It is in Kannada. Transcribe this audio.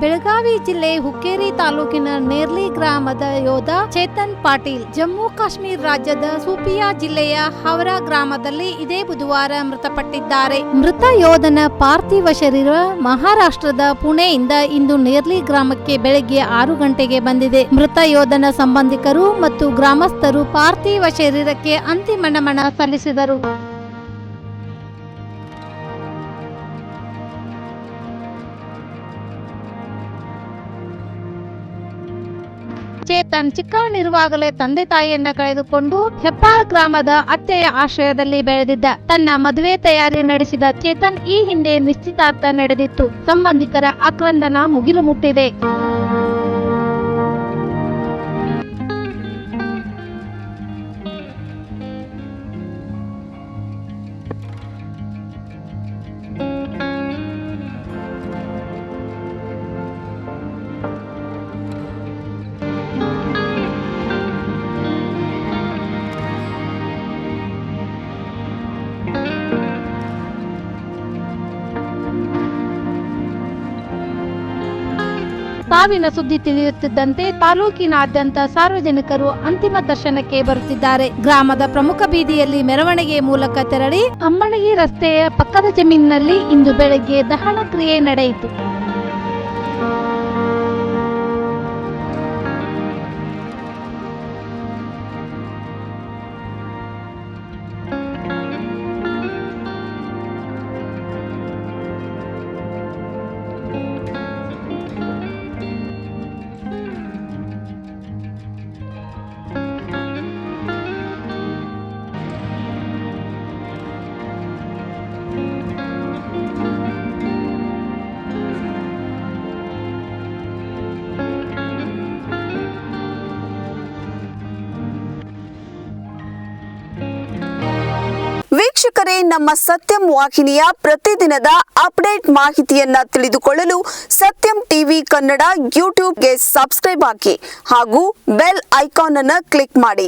ಬೆಳಗಾವಿ ಜಿಲ್ಲೆ ಹುಕ್ಕೇರಿ ತಾಲೂಕಿನ ನೇರ್ಲಿ ಗ್ರಾಮದ ಯೋಧ ಚೇತನ್ ಪಾಟೀಲ್ ಜಮ್ಮು ಕಾಶ್ಮೀರ ರಾಜ್ಯದ ಸೂಪಿಯಾ ಜಿಲ್ಲೆಯ ಹವರಾ ಗ್ರಾಮದಲ್ಲಿ ಇದೇ ಬುಧವಾರ ಮೃತಪಟ್ಟಿದ್ದಾರೆ. ಮೃತ ಯೋಧನ ಪಾರ್ಥಿವ ಶರೀರ ಮಹಾರಾಷ್ಟ್ರದ ಪುಣೆಯಿಂದ ಇಂದು ನೇರ್ಲಿ ಗ್ರಾಮಕ್ಕೆ ಬೆಳಗ್ಗೆ 6 ಗಂಟೆಗೆ ಬಂದಿದೆ. ಮೃತ ಯೋಧನ ಸಂಬಂಧಿಕರು ಮತ್ತು ಗ್ರಾಮಸ್ಥರು ಪಾರ್ಥಿವ ಶರೀರಕ್ಕೆ ಅಂತಿಮ ನಮನ ಸಲ್ಲಿಸಿದರು. ಚೇತನ್ ಚಿಕ್ಕವನಿರುವಾಗಲೇ ತಂದೆ ತಾಯಿಯನ್ನ ಕಳೆದುಕೊಂಡು ಹೆಬ್ಬಾಳ ಗ್ರಾಮದ ಅತ್ತೆಯ ಆಶ್ರಯದಲ್ಲಿ ಬೆಳೆದಿದ್ದ. ತನ್ನ ಮದುವೆ ತಯಾರಿ ನಡೆಸಿದ ಚೇತನ್ ಈ ಹಿಂದೆ ನಿಶ್ಚಿತಾರ್ಥ ನಡೆದಿತ್ತು. ಸಂಬಂಧಿಕರ ಆಕ್ರಂದನ ಮುಗಿಲು ಮುಟ್ಟಿದೆ. ಸಾವಿನ ಸುದ್ದಿ ತಿಳಿಯುತ್ತಿದ್ದಂತೆ ತಾಲೂಕಿನಾದ್ಯಂತ ಸಾರ್ವಜನಿಕರು ಅಂತಿಮ ದರ್ಶನಕ್ಕೆ ಬರುತ್ತಿದ್ದಾರೆ. ಗ್ರಾಮದ ಪ್ರಮುಖ ಬೀದಿಯಲ್ಲಿ ಮೆರವಣಿಗೆ ಮೂಲಕ ತೆರಳಿ ಅಮ್ಮಣಗಿ ರಸ್ತೆಯ ಪಕ್ಕದ ಜಮೀನಿನಲ್ಲಿ ಇಂದು ಬೆಳಗ್ಗೆ ದಹನ ಕ್ರಿಯೆ ನಡೆಯಿತು. ವೀಕ್ಷಕರೇ, ನಮ್ಮ ಸತ್ಯಂ ವಾಹಿನಿಯ ಪ್ರತಿದಿನದ ಅಪ್ಡೇಟ್ ಮಾಹಿತಿಯನ್ನ ತಿಳಿದುಕೊಳ್ಳಲು ಸತ್ಯಂ ಟಿವಿ ಕನ್ನಡ ಯೂಟ್ಯೂಬ್ಗೆ ಸಬ್ಸ್ಕ್ರೈಬ್ ಹಾಕಿ ಹಾಗೂ ಬೆಲ್ ಐಕಾನ್ ಅನ್ನು ಕ್ಲಿಕ್ ಮಾಡಿ.